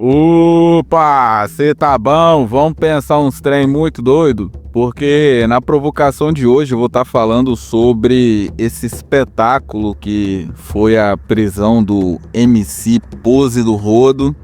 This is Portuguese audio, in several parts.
Opa, cê tá bom? Vamos pensar uns trem muito doido? Porque na provocação de hoje eu vou estar falando sobre esse espetáculo que foi a prisão do MC Pose do Rodo.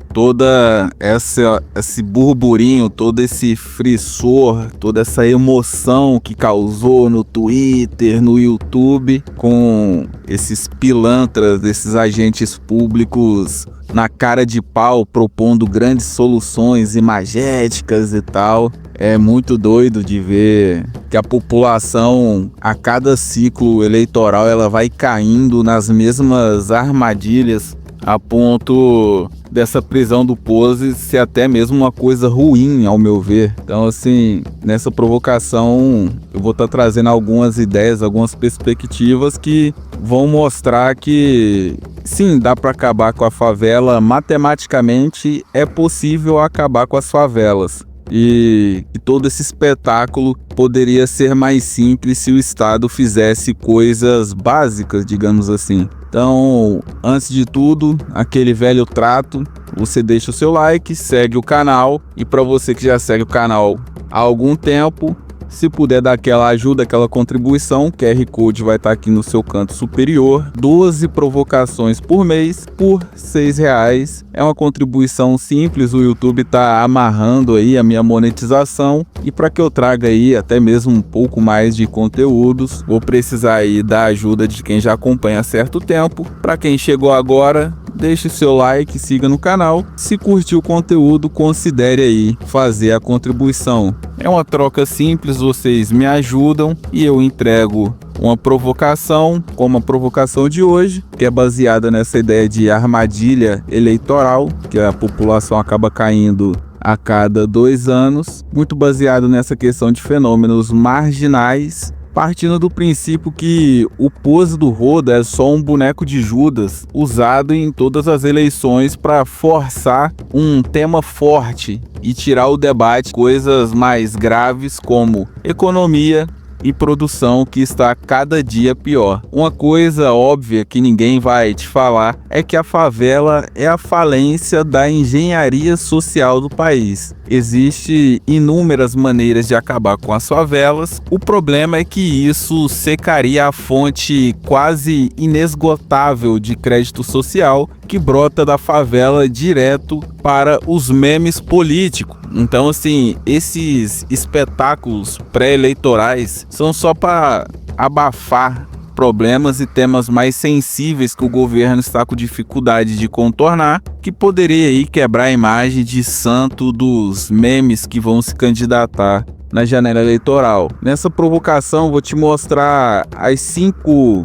Esse burburinho, todo esse frisor, toda essa emoção que causou no Twitter, no YouTube, com esses pilantras, esses agentes públicos na cara de pau, propondo grandes soluções imagéticas e tal. É muito doido de ver que a população, a cada ciclo eleitoral, ela vai caindo nas mesmas armadilhas, a ponto dessa prisão do Pose ser até mesmo uma coisa ruim, ao meu ver. Então, assim, nessa provocação, eu vou estar trazendo algumas ideias, algumas perspectivas que vão mostrar que, sim, dá para acabar com a favela. Matematicamente, é possível acabar com as favelas. E todo esse espetáculo poderia ser mais simples se o Estado fizesse coisas básicas, digamos assim. Então, antes de tudo, aquele velho trato, você deixa o seu like, segue o canal, e para você que já segue o canal há algum tempo, se puder dar aquela ajuda, aquela contribuição, o QR Code vai estar aqui no seu canto superior. 12 provocações por mês, por R$6. É uma contribuição simples, o YouTube está amarrando aí a minha monetização. E para que eu traga aí até mesmo um pouco mais de conteúdos, vou precisar aí da ajuda de quem já acompanha há certo tempo. Para quem chegou agora, deixe seu like, siga no canal. Se curtiu o conteúdo, considere aí fazer a contribuição. É uma troca simples, vocês me ajudam e eu entrego uma provocação, como a provocação de hoje, que é baseada nessa ideia de armadilha eleitoral, que a população acaba caindo a cada 2 anos, muito baseado nessa questão de fenômenos marginais, partindo do princípio que o Pose do Rodo é só um boneco de Judas usado em todas as eleições para forçar um tema forte e tirar o debate coisas mais graves como economia e produção, que está cada dia pior. Uma coisa óbvia que ninguém vai te falar é que a favela é a falência da engenharia social do país. Existem inúmeras maneiras de acabar com as favelas. O problema é que isso secaria a fonte quase inesgotável de crédito social que brota da favela direto para os memes políticos. Então, assim, esses espetáculos pré-eleitorais são só para abafar problemas e temas mais sensíveis que o governo está com dificuldade de contornar, que poderia aí quebrar a imagem de santo dos memes que vão se candidatar na janela eleitoral. Nessa provocação vou te mostrar as 5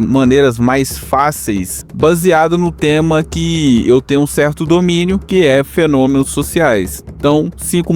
maneiras mais fáceis, baseado no tema que eu tenho um certo domínio, que é fenômenos sociais. Então, 5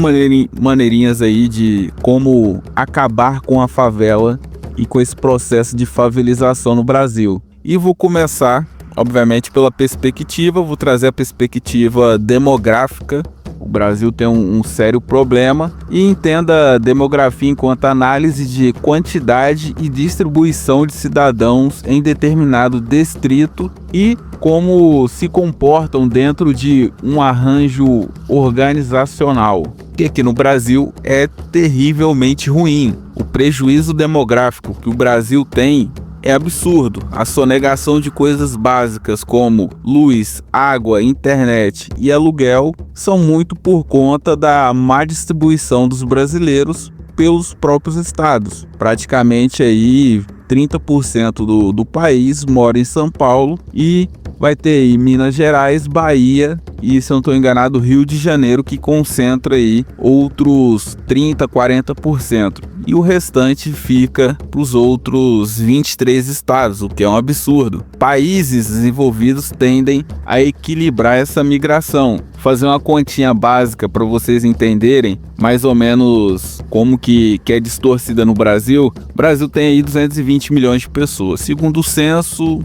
maneirinhas aí de como acabar com a favela e com esse processo de favelização no Brasil. E vou começar, obviamente, pela perspectiva, vou trazer a perspectiva demográfica. O Brasil tem um sério problema, e entenda a demografia enquanto análise de quantidade e distribuição de cidadãos em determinado distrito e como se comportam dentro de um arranjo organizacional, que aqui no Brasil é terrivelmente ruim. O prejuízo demográfico que o Brasil tem é absurdo. A sonegação de coisas básicas como luz, água, internet e aluguel são muito por conta da má distribuição dos brasileiros pelos próprios estados. Praticamente aí 30% do país mora em São Paulo, e vai ter aí Minas Gerais, Bahia e, se eu não estou enganado, Rio de Janeiro, que concentra aí outros 30%, 40%. E o restante fica para os outros 23 estados, o que é um absurdo. Países desenvolvidos tendem a equilibrar essa migração. Fazer uma continha básica para vocês entenderem mais ou menos como que é distorcida no Brasil. O Brasil tem aí 220 220 milhões de pessoas. Segundo o censo,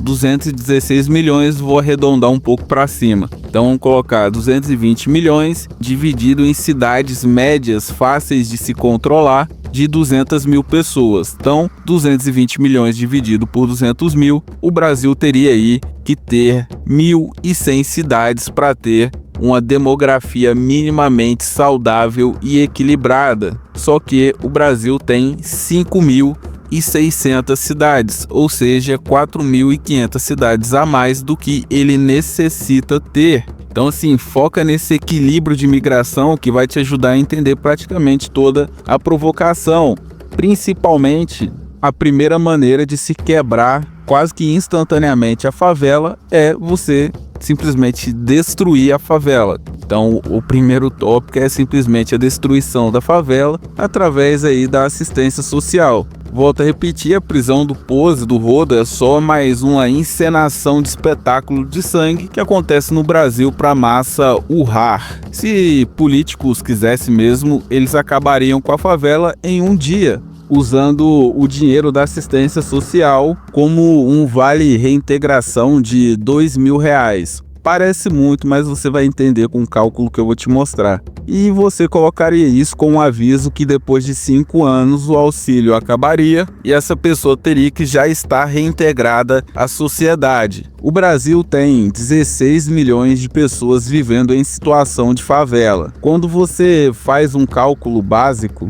216 milhões, vou arredondar um pouco para cima. Então vamos colocar 220 milhões dividido em cidades médias fáceis de se controlar de 200 mil pessoas. Então 220 milhões dividido por 200 mil, o Brasil teria aí que ter 1.100 cidades para ter uma demografia minimamente saudável e equilibrada. Só que o Brasil tem 5.600 cidades, ou seja, 4.500 cidades a mais do que ele necessita ter. Então assim, foca nesse equilíbrio de migração que vai te ajudar a entender praticamente toda a provocação. Principalmente, a primeira maneira de se quebrar quase que instantaneamente a favela é você simplesmente destruir a favela. Então o primeiro tópico é simplesmente a destruição da favela através aí da assistência social. Volto a repetir, a prisão do Pose, do Rodo, é só mais uma encenação de espetáculo de sangue que acontece no Brasil para a massa urrar. Se políticos quisessem mesmo, eles acabariam com a favela em um dia, usando o dinheiro da assistência social como um vale reintegração de R$2.000. Parece muito, mas você vai entender com o cálculo que eu vou te mostrar. E você colocaria isso com um aviso que depois de 5 anos o auxílio acabaria e essa pessoa teria que já estar reintegrada à sociedade. O Brasil tem 16 milhões de pessoas vivendo em situação de favela. Quando você faz um cálculo básico,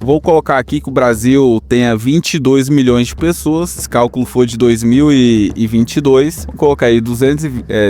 vou colocar aqui que o Brasil tenha 22 milhões de pessoas, esse cálculo foi de 2022, vou colocar aí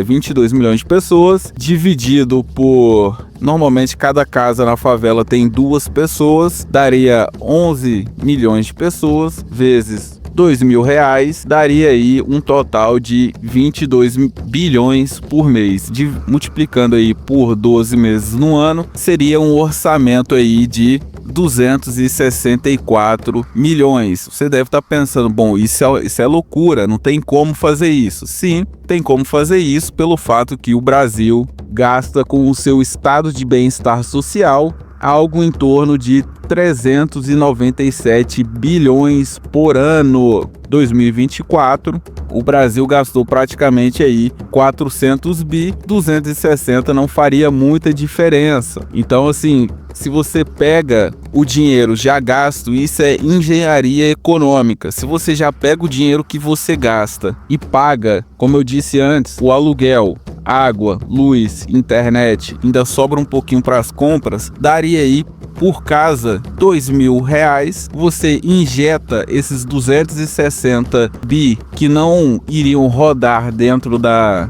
22 milhões de pessoas, dividido por, normalmente cada casa na favela tem 2 pessoas, daria 11 milhões de pessoas, vezes R$2.000, daria aí um total de 22 bilhões por mês. Multiplicando aí por 12 meses no ano, seria um orçamento aí de 264 milhões. Você deve estar pensando, bom, isso é loucura, não tem como fazer isso. Sim, tem como fazer isso pelo fato que o Brasil gasta com o seu estado de bem-estar social algo em torno de 397 bilhões por ano. 2024, o Brasil gastou praticamente aí 400 bi, 260 não faria muita diferença. Então assim, se você pega o dinheiro já gasto, isso é engenharia econômica. Se você já pega o dinheiro que você gasta e paga, como eu disse antes, o aluguel, água, luz, internet, ainda sobra um pouquinho para as compras, daria aí por casa R$2.000, você injeta esses 260 bi que não iriam rodar dentro das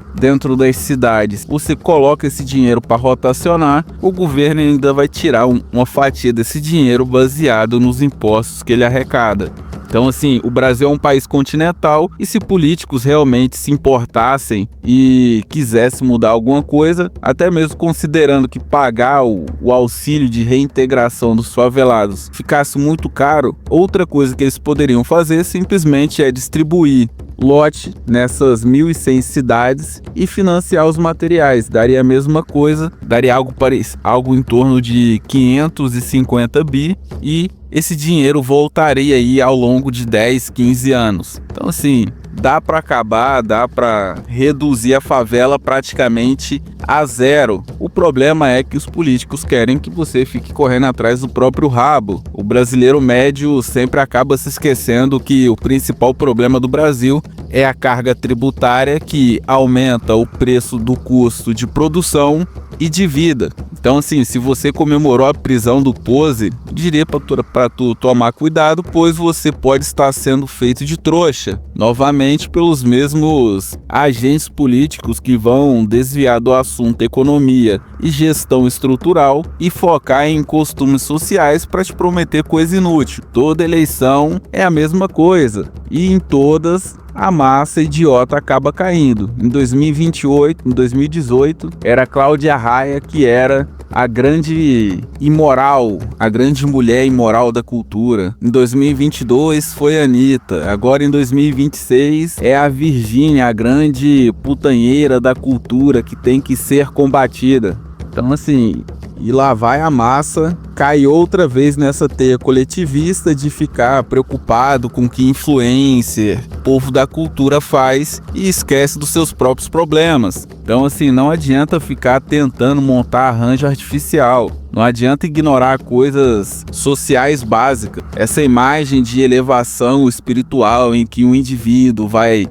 cidades, você coloca esse dinheiro para rotacionar, o governo ainda vai tirar uma fatia desse dinheiro baseado nos impostos que ele arrecada. Então assim, o Brasil é um país continental e se políticos realmente se importassem e quisessem mudar alguma coisa, até mesmo considerando que pagar o auxílio de reintegração dos favelados ficasse muito caro, outra coisa que eles poderiam fazer simplesmente é distribuir lote nessas 1.100 cidades e financiar os materiais. Daria a mesma coisa, daria algo em torno de 550 bi e esse dinheiro voltaria aí ao longo de 10, 15 anos. Então assim, dá para acabar, dá para reduzir a favela praticamente a zero. O problema é que os políticos querem que você fique correndo atrás do próprio rabo. O brasileiro médio sempre acaba se esquecendo que o principal problema do Brasil é a carga tributária que aumenta o preço do custo de produção e de vida. Então assim, se você comemorou a prisão do Pose, diria para tu tomar cuidado, pois você pode estar sendo feito de trouxa, novamente pelos mesmos agentes políticos que vão desviar do assunto economia e gestão estrutural e focar em costumes sociais para te prometer coisa inútil. Toda eleição é a mesma coisa e em todas a massa idiota acaba caindo. Em 2028, em 2018, era Cláudia Raia que era a grande imoral, a grande mulher imoral da cultura. Em 2022 foi a Anitta. Agora em 2026 é a Virgínia, a grande putanheira da cultura que tem que ser combatida. Então assim, E lá vai a massa, cai outra vez nessa teia coletivista de ficar preocupado com o que influencer, povo da cultura faz e esquece dos seus próprios problemas. Então assim, não adianta ficar tentando montar arranjo artificial. Não adianta ignorar coisas sociais básicas. Essa imagem de elevação espiritual em que o indivíduo vai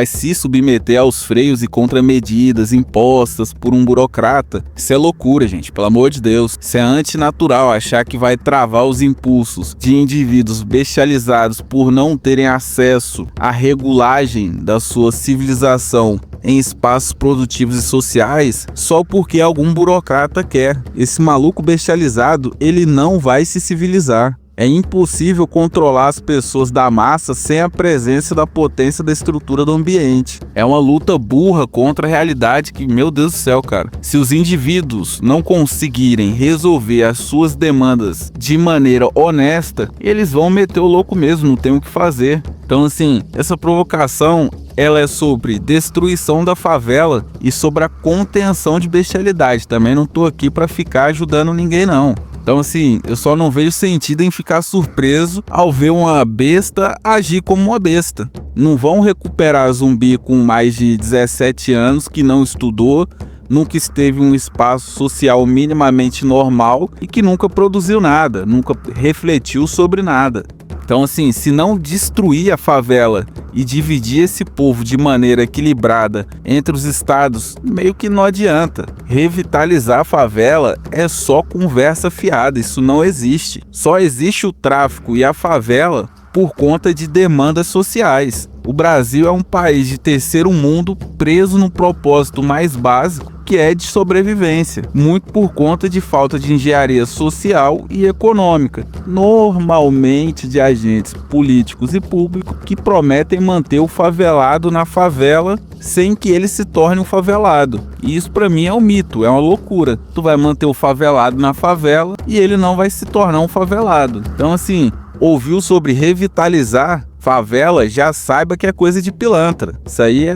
se submeter aos freios e contramedidas impostas por um burocrata. Isso é loucura, gente. Pelo amor de Deus. Isso é antinatural achar que vai travar os impulsos de indivíduos bestializados por não terem acesso à regulagem da sua civilização em espaços produtivos e sociais só porque algum burocrata quer. Esse maluco bestializado, ele não vai se civilizar. É impossível controlar as pessoas da massa sem a presença da potência da estrutura do ambiente. É uma luta burra contra a realidade que, meu Deus do céu, cara. Se os indivíduos não conseguirem resolver as suas demandas de maneira honesta, eles vão meter o louco mesmo, não tem o que fazer. Então, assim, essa provocação, ela é sobre destruição da favela e sobre a contenção de bestialidade. Também não tô aqui para ficar ajudando ninguém, não. Então assim, eu só não vejo sentido em ficar surpreso ao ver uma besta agir como uma besta. Não vão recuperar zumbi com mais de 17 anos que não estudou, nunca esteve em um espaço social minimamente normal e que nunca produziu nada, nunca refletiu sobre nada. Então assim, se não destruir a favela e dividir esse povo de maneira equilibrada entre os estados, meio que não adianta. Revitalizar a favela é só conversa fiada, isso não existe. Só existe o tráfico e a favela por conta de demandas sociais. O Brasil é um país de terceiro mundo preso no propósito mais básico, que é de sobrevivência, muito por conta de falta de engenharia social e econômica, normalmente de agentes políticos e públicos que prometem manter o favelado na favela sem que ele se torne um favelado. E isso pra mim é um mito, é uma loucura. Tu vai manter o favelado na favela e ele não vai se tornar um favelado. Então assim, ouviu sobre revitalizar favela, já saiba que é coisa de pilantra. Isso aí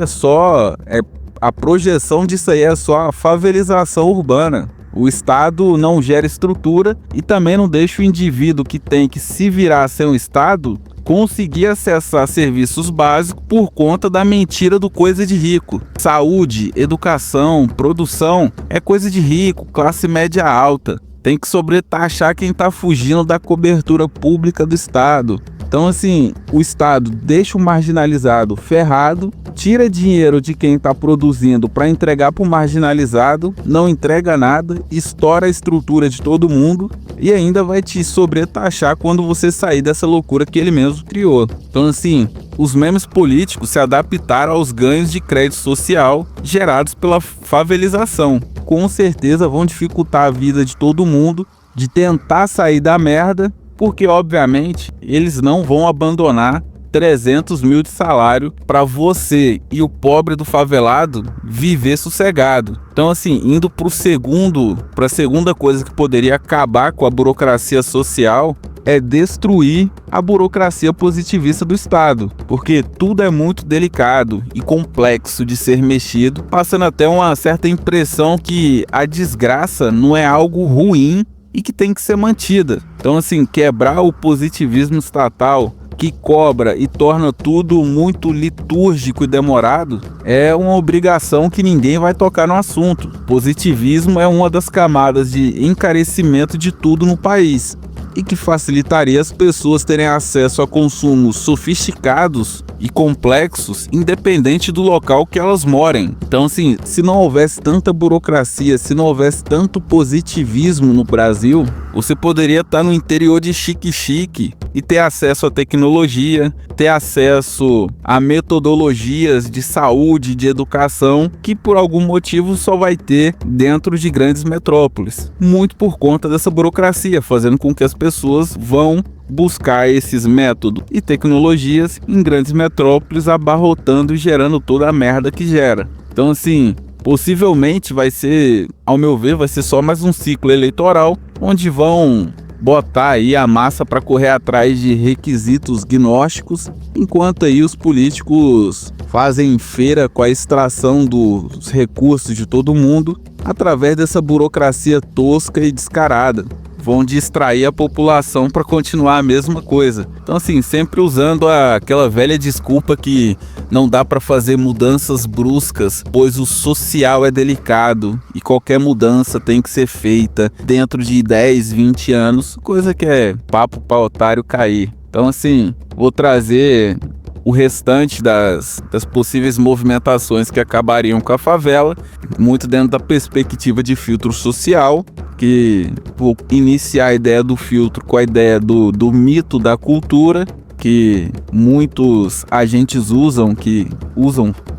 a projeção disso aí é só a favelização urbana. O Estado não gera estrutura e também não deixa o indivíduo que tem que se virar sem o Estado conseguir acessar serviços básicos por conta da mentira do coisa de rico. Saúde, educação, produção é coisa de rico, classe média alta. Tem que sobretaxar quem está fugindo da cobertura pública do Estado. Então assim, o Estado deixa o marginalizado ferrado, tira dinheiro de quem está produzindo para entregar para o marginalizado, não entrega nada, estoura a estrutura de todo mundo e ainda vai te sobretaxar quando você sair dessa loucura que ele mesmo criou. Então assim, os memes políticos se adaptaram aos ganhos de crédito social gerados pela favelização. Com certeza vão dificultar a vida de todo mundo de tentar sair da merda, porque obviamente eles não vão abandonar 300 mil de salário para você e o pobre do favelado viver sossegado. Então assim, indo para a segunda coisa que poderia acabar com a burocracia social, é destruir a burocracia positivista do Estado, porque tudo é muito delicado e complexo de ser mexido, passando até uma certa impressão que a desgraça não é algo ruim e que tem que ser mantida. Então assim, quebrar o positivismo estatal que cobra e torna tudo muito litúrgico e demorado é uma obrigação que ninguém vai tocar no assunto. Positivismo é uma das camadas de encarecimento de tudo no país e que facilitaria as pessoas terem acesso a consumos sofisticados e complexos, independente do local que elas morem. Então assim, se não houvesse tanta burocracia, se não houvesse tanto positivismo no Brasil, você poderia estar no interior de Chique-Chique e ter acesso à tecnologia, ter acesso a metodologias de saúde, de educação, que por algum motivo só vai ter dentro de grandes metrópoles. Muito por conta dessa burocracia, fazendo com que as pessoas vão buscar esses métodos e tecnologias em grandes metrópoles, abarrotando e gerando toda a merda que gera. Então assim, possivelmente vai ser, ao meu ver, vai ser só mais um ciclo eleitoral, onde vão botar aí a massa para correr atrás de requisitos gnósticos, enquanto aí os políticos fazem feira com a extração dos recursos de todo mundo, através dessa burocracia tosca e descarada. Vão distrair a população para continuar a mesma coisa. Então, assim, sempre usando aquela velha desculpa que não dá para fazer mudanças bruscas, pois o social é delicado e qualquer mudança tem que ser feita dentro de 10, 20 anos, coisa que é papo para otário cair. Então, assim, vou trazer o restante das possíveis movimentações que acabariam com a favela, muito dentro da perspectiva de filtro social, que vou iniciar a ideia do filtro com a ideia do mito da cultura, que muitos agentes usam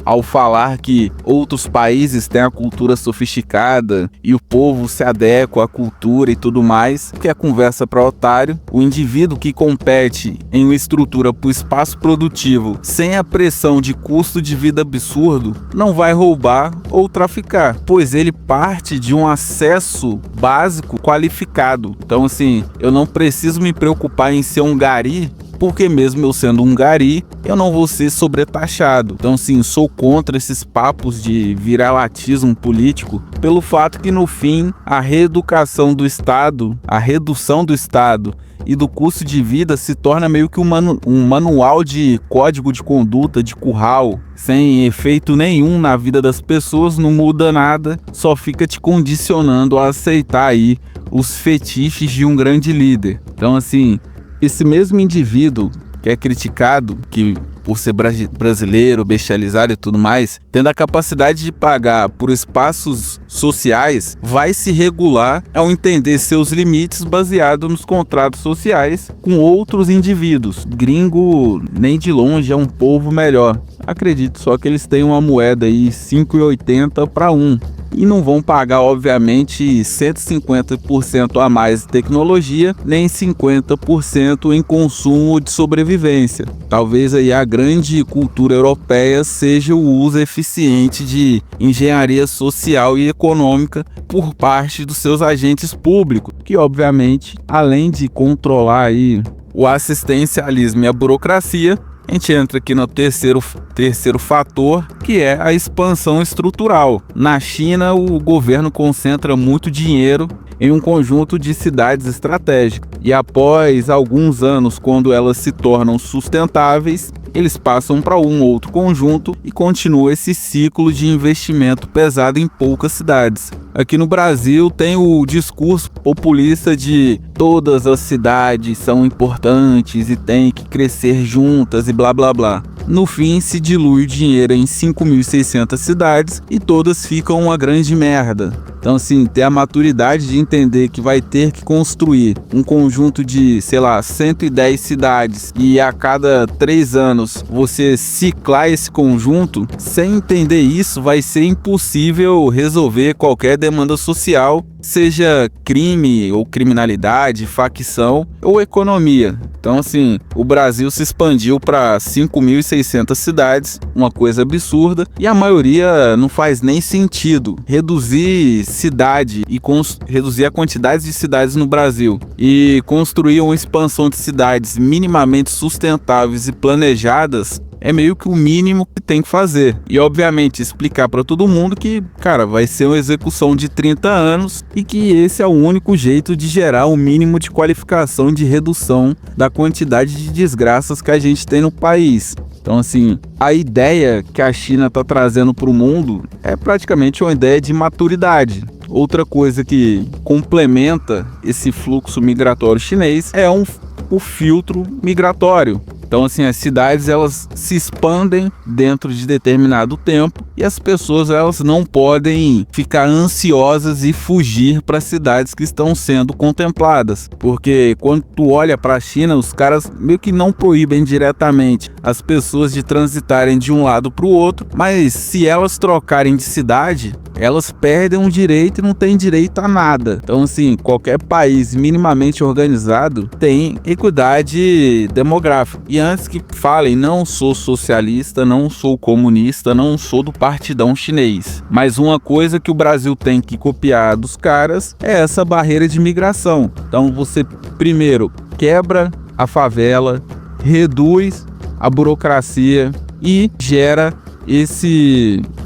ao falar que outros países têm a cultura sofisticada e o povo se adequa à cultura e tudo mais, que é conversa para otário. O indivíduo que compete em uma estrutura para o espaço produtivo sem a pressão de custo de vida absurdo não vai roubar ou traficar, pois ele parte de um acesso básico qualificado. Então, assim, eu não preciso me preocupar em ser um gari, porque mesmo eu sendo um gari, eu não vou ser sobretaxado. Então, sim, sou contra esses papos de viralatismo político, pelo fato que, no fim, a reeducação do Estado, a redução do Estado e do custo de vida se torna meio que um manual de código de conduta, de curral, sem efeito nenhum na vida das pessoas, não muda nada, só fica te condicionando a aceitar aí os fetiches de um grande líder. Então, assim, esse mesmo indivíduo que é criticado, que por ser brasileiro, bestializado e tudo mais, tendo a capacidade de pagar por espaços sociais, vai se regular ao entender seus limites baseado nos contratos sociais com outros indivíduos. Gringo, nem de longe, é um povo melhor. Acredito só que eles têm uma moeda aí 5,80 para 1. E não vão pagar, obviamente, 150% a mais em tecnologia, nem 50% em consumo de sobrevivência. Talvez aí a grande cultura europeia seja o uso eficiente de engenharia social e econômica por parte dos seus agentes públicos, que obviamente, além de controlar aí o assistencialismo e a burocracia, a gente entra aqui no terceiro fator, que é a expansão estrutural. Na China, o governo concentra muito dinheiro em um conjunto de cidades estratégicas. E após alguns anos, quando elas se tornam sustentáveis, eles passam para um outro conjunto e continua esse ciclo de investimento pesado em poucas cidades. Aqui no Brasil tem o discurso populista de todas as cidades são importantes e têm que crescer juntas e blá blá blá. No fim, se dilui o dinheiro em 5.600 cidades e todas ficam uma grande merda. Então, assim, ter a maturidade de entender que vai ter que construir um conjunto de, 110 cidades e a cada 3 anos você ciclar esse conjunto, sem entender isso, vai ser impossível resolver qualquer demanda social, seja crime ou criminalidade, facção ou economia. Então, assim, o Brasil se expandiu para 5.600 cidades, uma coisa absurda, e a maioria não faz nem sentido. Reduzir cidade e reduzir a quantidade de cidades no Brasil e construir uma expansão de cidades minimamente sustentáveis e planejadas é meio que o mínimo que tem que fazer. E obviamente explicar para todo mundo que, cara, vai ser uma execução de 30 anos e que esse é o único jeito de gerar um mínimo de qualificação de redução da quantidade de desgraças que a gente tem no país. Então, assim, a ideia que a China está trazendo para o mundo é praticamente uma ideia de maturidade. Outra coisa que complementa esse fluxo migratório chinês é o filtro migratório. Então, assim, as cidades elas se expandem dentro de determinado tempo e as pessoas elas não podem ficar ansiosas e fugir para cidades que estão sendo contempladas. Porque quando tu olha para a China, os caras meio que não proíbem diretamente as pessoas de transitarem de um lado para o outro, mas se elas trocarem de cidade, elas perdem um direito e não têm direito a nada. Então, assim, qualquer país minimamente organizado tem equidade demográfica. E antes que falem, não sou socialista, não sou comunista, não sou do partidão chinês. Mas uma coisa que o Brasil tem que copiar dos caras é essa barreira de migração. Então você primeiro quebra a favela, reduz a burocracia e gera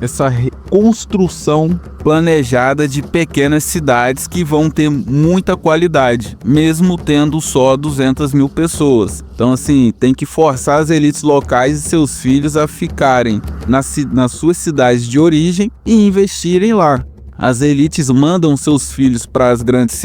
essa construção planejada de pequenas cidades que vão ter muita qualidade, mesmo tendo só 200 mil pessoas. Então, assim, tem que forçar as elites locais e seus filhos a ficarem nas suas cidades de origem e investirem lá. As elites mandam seus filhos para as grandes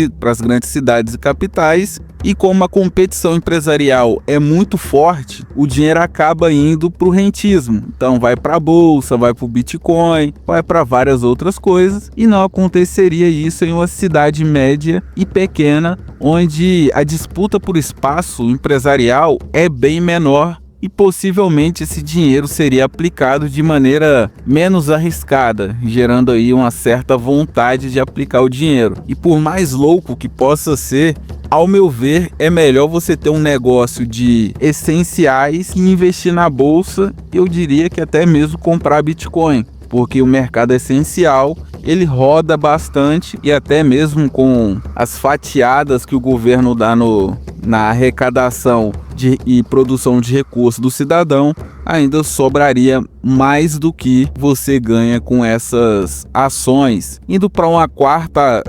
cidades e capitais, e como a competição empresarial é muito forte, o dinheiro acaba indo para o rentismo. Então vai para a bolsa, vai para o Bitcoin, vai para várias outras coisas, e não aconteceria isso em uma cidade média e pequena, onde a disputa por espaço empresarial é bem menor. E possivelmente esse dinheiro seria aplicado de maneira menos arriscada, gerando aí uma certa vontade de aplicar o dinheiro. E por mais louco que possa ser, ao meu ver, é melhor você ter um negócio de essenciais e investir na bolsa, eu diria que até mesmo comprar Bitcoin. Porque o mercado essencial, ele roda bastante, e até mesmo com as fatiadas que o governo dá na arrecadação e produção de recursos do cidadão, ainda sobraria mais do que você ganha com essas ações. Indo para a quarta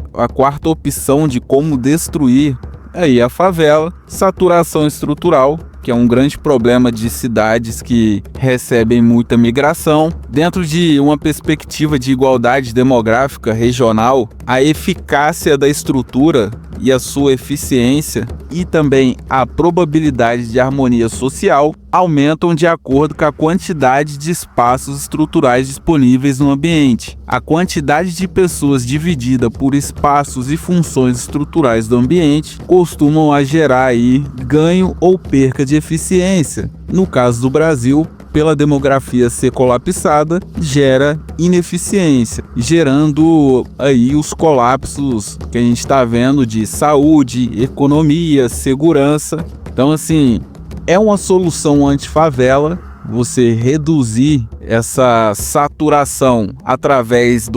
opção de como destruir aí a favela: saturação estrutural, que é um grande problema de cidades que recebem muita migração. Dentro de uma perspectiva de igualdade demográfica regional, a eficácia da estrutura e a sua eficiência, e também a probabilidade de harmonia social, aumentam de acordo com a quantidade de espaços estruturais disponíveis no ambiente. A quantidade de pessoas dividida por espaços e funções estruturais do ambiente costumam a gerar aí ganho ou perca de eficiência. No caso do Brasil, pela demografia ser colapsada, gera ineficiência, gerando aí os colapsos que a gente está vendo de saúde, economia, segurança. Então, assim, é uma solução anti-favela você reduzir essa saturação através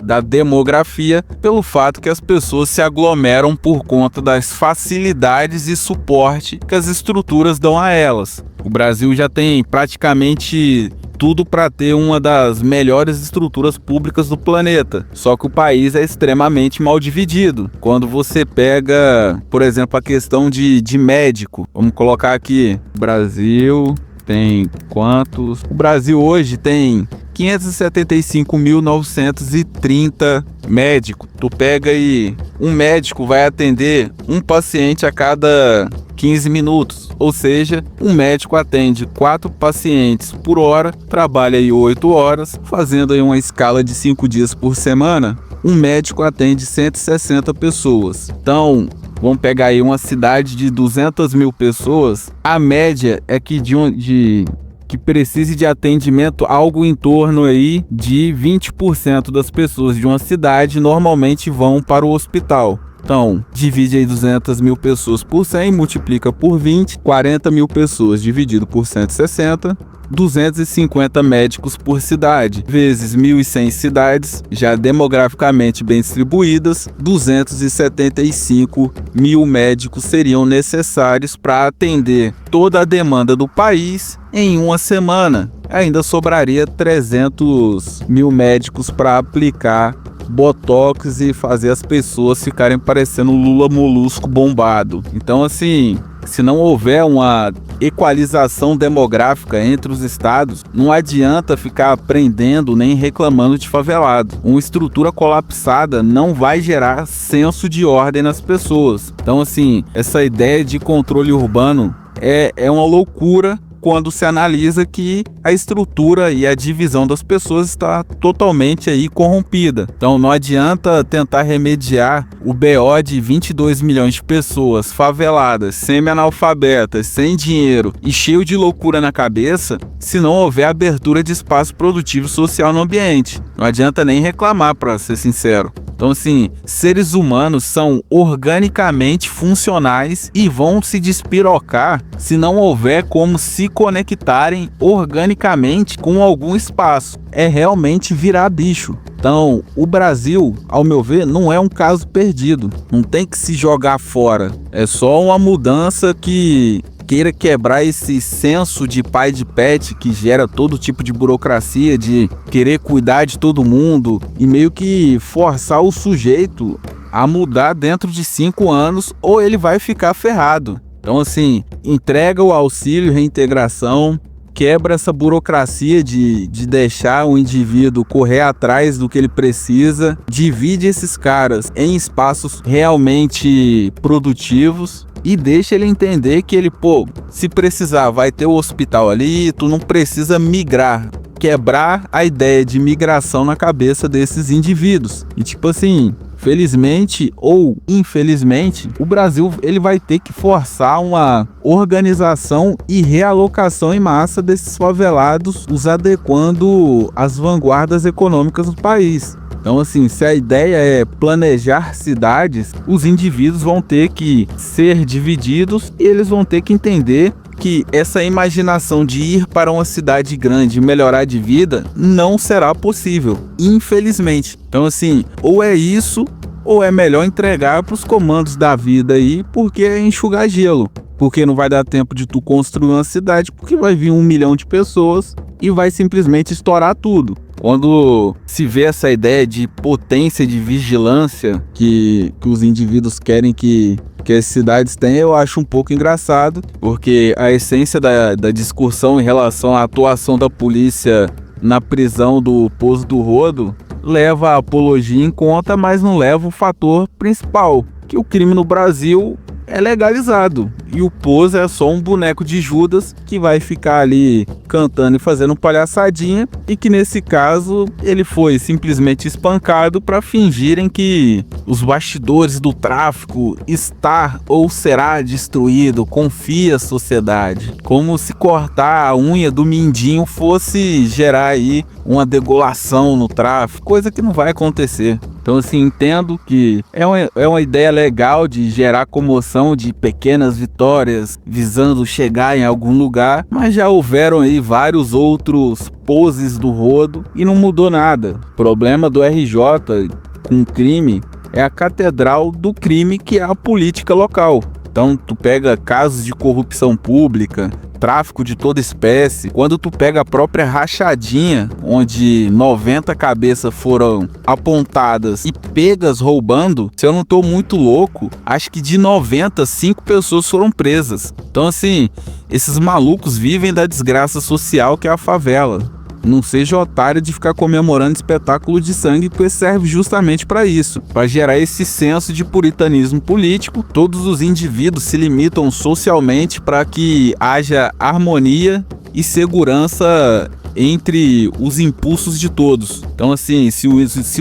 da demografia, pelo fato que as pessoas se aglomeram por conta das facilidades e suporte que as estruturas dão a elas. O Brasil já tem praticamente tudo para ter uma das melhores estruturas públicas do planeta, só que o país é extremamente mal dividido. Quando você pega, por exemplo, a questão de médico, vamos colocar aqui, Brasil tem quantos? O Brasil hoje tem 575.930 médicos. Tu pega aí, um médico vai atender um paciente a cada 15 minutos, ou seja, um médico atende 4 pacientes por hora, trabalha aí 8 horas, fazendo aí uma escala de 5 dias por semana, um médico atende 160 pessoas. Então, vamos pegar aí uma cidade de 200 mil pessoas, a média é que que precise de atendimento algo em torno aí de 20% das pessoas de uma cidade normalmente vão para o hospital. Então, divide aí 200 mil pessoas por 100, multiplica por 20, 40 mil pessoas dividido por 160, 250 médicos por cidade, vezes 1.100 cidades, já demograficamente bem distribuídas, 275 mil médicos seriam necessários para atender toda a demanda do país em uma semana. Ainda sobraria 300 mil médicos para aplicar botox e fazer as pessoas ficarem parecendo Lula Molusco bombado. Então, assim, se não houver uma equalização demográfica entre os estados, não adianta ficar prendendo nem reclamando de favelado. Uma estrutura colapsada não vai gerar senso de ordem nas pessoas. Então, assim, essa ideia de controle urbano é uma loucura quando se analisa que a estrutura e a divisão das pessoas está totalmente aí corrompida. Então não adianta tentar remediar o BO de 22 milhões de pessoas faveladas, semi-analfabetas, sem dinheiro e cheio de loucura na cabeça, se não houver abertura de espaço produtivo social no ambiente. Não adianta nem reclamar, para ser sincero. Então, assim, seres humanos são organicamente funcionais e vão se despirocar se não houver como se conectarem organicamente com algum espaço. É realmente virar bicho. Então, o Brasil, ao meu ver, não é um caso perdido. Não tem que se jogar fora. É só uma mudança que queira quebrar esse senso de pai de pet que gera todo tipo de burocracia, de querer cuidar de todo mundo e meio que forçar o sujeito a mudar dentro de 5 anos ou ele vai ficar ferrado. Então assim, entrega o auxílio reintegração, quebra essa burocracia de deixar o indivíduo correr atrás do que ele precisa, divide esses caras em espaços realmente produtivos e deixa ele entender que ele, se precisar, vai ter o hospital ali, tu não precisa migrar. Quebrar a ideia de migração na cabeça desses indivíduos. E tipo assim, felizmente ou infelizmente, o Brasil ele vai ter que forçar uma organização e realocação em massa desses favelados, os adequando às vanguardas econômicas do país. Então assim, se a ideia é planejar cidades, os indivíduos vão ter que ser divididos e eles vão ter que entender que essa imaginação de ir para uma cidade grande e melhorar de vida não será possível, infelizmente. Então assim, ou é isso, ou é melhor entregar para os comandos da vida aí, porque é enxugar gelo. Porque não vai dar tempo de tu construir uma cidade, porque vai vir 1 milhão de pessoas e vai simplesmente estourar tudo. Quando se vê essa ideia de potência de vigilância que os indivíduos querem que as cidades têm, eu acho um pouco engraçado, porque a essência da discussão em relação à atuação da polícia na prisão do Poço do Rodo leva a apologia em conta, mas não leva o fator principal, que o crime no Brasil é legalizado e o Poço é só um boneco de Judas que vai ficar ali cantando e fazendo palhaçadinha, e que nesse caso ele foi simplesmente espancado para fingirem que os bastidores do tráfico está ou será destruído, confia a sociedade, como se cortar a unha do mindinho fosse gerar aí uma degolação no tráfico, coisa que não vai acontecer. Então assim, entendo que é uma ideia legal de gerar comoção de pequenas vitórias visando chegar em algum lugar, mas já houveram aí vários outros poses do rodo e não mudou nada. O problema do RJ com o crime é a catedral do crime, que é a política local. Então tu pega casos de corrupção pública, tráfico de toda espécie, quando tu pega a própria rachadinha, onde 90 cabeças foram apontadas e pegas roubando, se eu não tô muito louco, acho que de 90, 5 pessoas foram presas. Então assim, esses malucos vivem da desgraça social que é a favela. Não seja otário de ficar comemorando espetáculo de sangue, porque serve justamente para isso, para gerar esse senso de puritanismo político. Todos os indivíduos se limitam socialmente para que haja harmonia e segurança entre os impulsos de todos. Então assim, se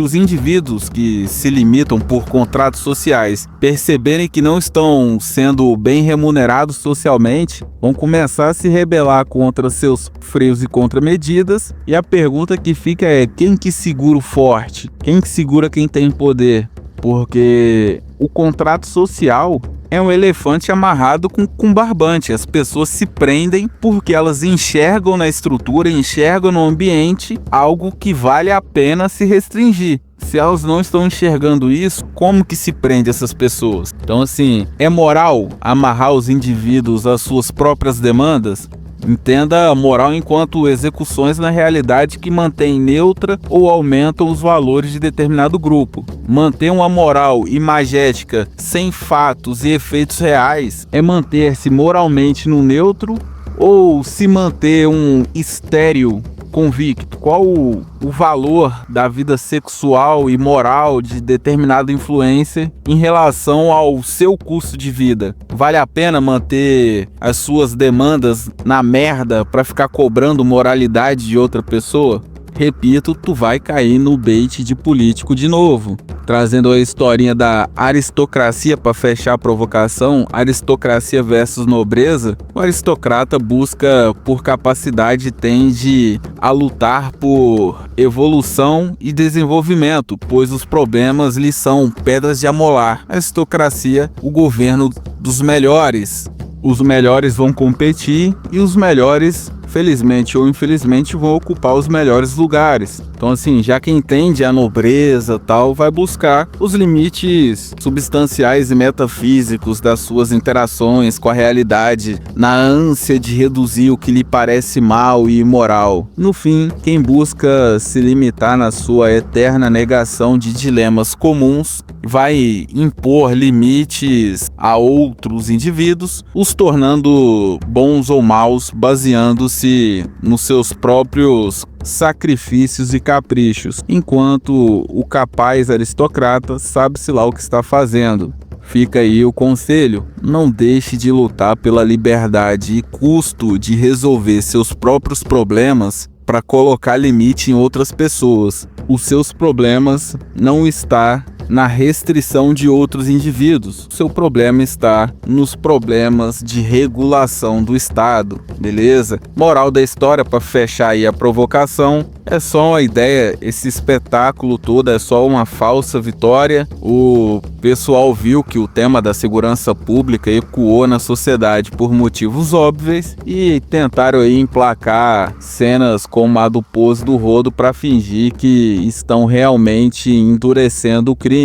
os indivíduos que se limitam por contratos sociais perceberem que não estão sendo bem remunerados socialmente, vão começar a se rebelar contra seus freios e contramedidas, e a pergunta que fica é: quem que segura o forte? Quem que segura quem tem poder? Porque o contrato social é um elefante amarrado com barbante. As pessoas se prendem porque elas enxergam na estrutura, enxergam no ambiente algo que vale a pena se restringir. Se elas não estão enxergando isso, como que se prende essas pessoas? Então assim, é moral amarrar os indivíduos às suas próprias demandas? Entenda a moral enquanto execuções na realidade que mantém neutra ou aumentam os valores de determinado grupo. Manter uma moral imagética sem fatos e efeitos reais é manter-se moralmente no neutro, ou se manter um estéril convicto? Qual o valor da vida sexual e moral de determinado influencer em relação ao seu custo de vida? Vale a pena manter as suas demandas na merda para ficar cobrando moralidade de outra pessoa? Repito, tu vai cair no bait de político de novo. Trazendo a historinha da aristocracia para fechar a provocação, aristocracia versus nobreza, o aristocrata busca por capacidade e tende a lutar por evolução e desenvolvimento, pois os problemas lhe são pedras de amolar. A aristocracia, o governo dos melhores. Os melhores vão competir e os melhores felizmente ou infelizmente, vão ocupar os melhores lugares. Então assim, já quem entende a nobreza tal, vai buscar os limites substanciais e metafísicos das suas interações com a realidade, na ânsia de reduzir o que lhe parece mal e imoral. No fim, quem busca se limitar na sua eterna negação de dilemas comuns, vai impor limites a outros indivíduos, os tornando bons ou maus, baseando-se nos seus próprios sacrifícios e caprichos, enquanto o capaz aristocrata sabe-se lá o que está fazendo. Fica aí o conselho: não deixe de lutar pela liberdade e custo de resolver seus próprios problemas para colocar limite em outras pessoas. Os seus problemas não estão na restrição de outros indivíduos. O seu problema está nos problemas de regulação do Estado, beleza? Moral da história, para fechar aí a provocação, é só uma ideia, esse espetáculo todo é só uma falsa vitória. O pessoal viu que o tema da segurança pública ecoou na sociedade por motivos óbvios e tentaram aí emplacar cenas como a do pose do rodo para fingir que estão realmente endurecendo o crime.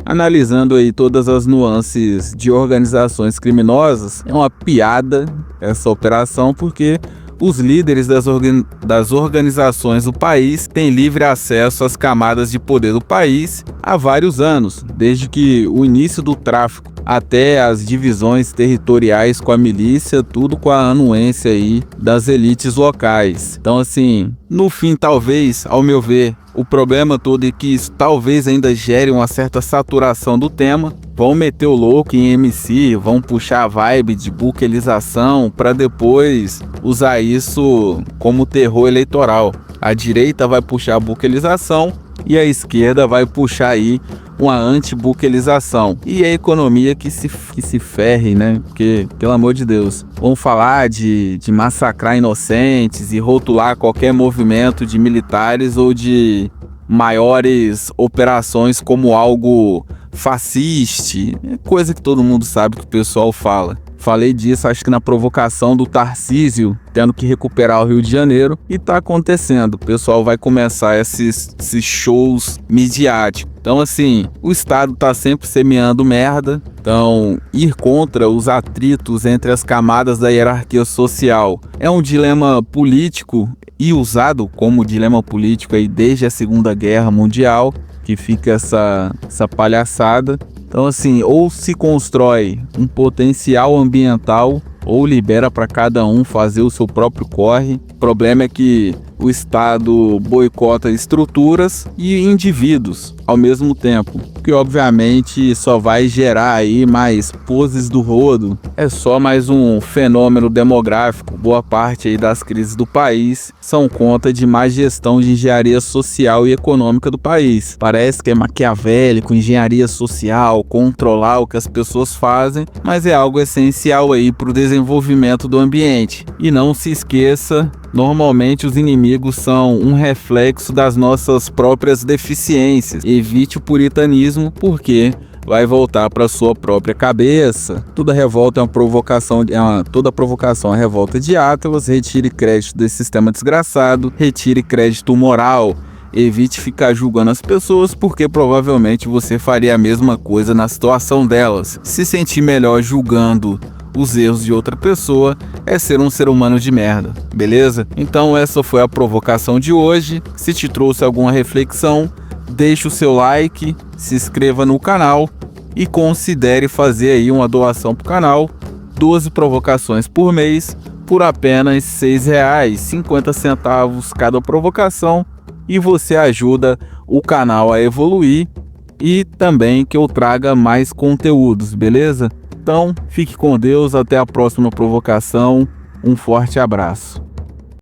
Analisando aí todas as nuances de organizações criminosas, é uma piada essa operação, porque os líderes das organizações do país têm livre acesso às camadas de poder do país há vários anos, desde que o início do tráfico até as divisões territoriais com a milícia, tudo com a anuência aí das elites locais. Então assim, no fim, talvez, ao meu ver, o problema todo é que isso talvez ainda gere uma certa saturação do tema. Vão meter o louco em MC, vão puxar a vibe de buquelização para depois usar isso como terror eleitoral. A direita vai puxar a buquelização e a esquerda vai puxar aí uma anti-buquelização. E a economia que se ferre, né? Porque, pelo amor de Deus, vão falar de massacrar inocentes e rotular qualquer movimento de militares ou de maiores operações como algo fascista, coisa que todo mundo sabe que o pessoal fala. Falei disso, acho que na provocação do Tarcísio, tendo que recuperar o Rio de Janeiro, e tá acontecendo. O pessoal vai começar esses shows midiáticos. Então assim, o Estado tá sempre semeando merda. Então, ir contra os atritos entre as camadas da hierarquia social é um dilema político e usado como dilema político aí desde a Segunda Guerra Mundial, que fica essa palhaçada. Então assim, ou se constrói um potencial ambiental ou libera para cada um fazer o seu próprio corre. O problema é que o Estado boicota estruturas e indivíduos ao mesmo tempo, que obviamente só vai gerar aí mais poses do rodo. É só mais um fenômeno demográfico. Boa parte aí das crises do país são conta de má gestão de engenharia social e econômica do país. Parece que é maquiavélico, engenharia social, controlar o que as pessoas fazem, mas é algo essencial aí para o desenvolvimento do ambiente. E não se esqueça, normalmente os inimigos são um reflexo das nossas próprias deficiências. Evite o puritanismo, porque vai voltar para sua própria cabeça. Toda revolta é uma provocação, toda provocação é revolta de átomos. Retire crédito desse sistema desgraçado, retire crédito moral. Evite ficar julgando as pessoas, porque provavelmente você faria a mesma coisa na situação delas. Se sentir melhor julgando os erros de outra pessoa é ser um ser humano de merda, beleza? Então essa foi a provocação de hoje. Se te trouxe alguma reflexão, deixe o seu like, se inscreva no canal e considere fazer aí uma doação pro canal. 12 provocações por mês por apenas R$6,50 cada provocação, e você ajuda o canal a evoluir e também que eu traga mais conteúdos, beleza? Então, fique com Deus, até a próxima provocação, um forte abraço.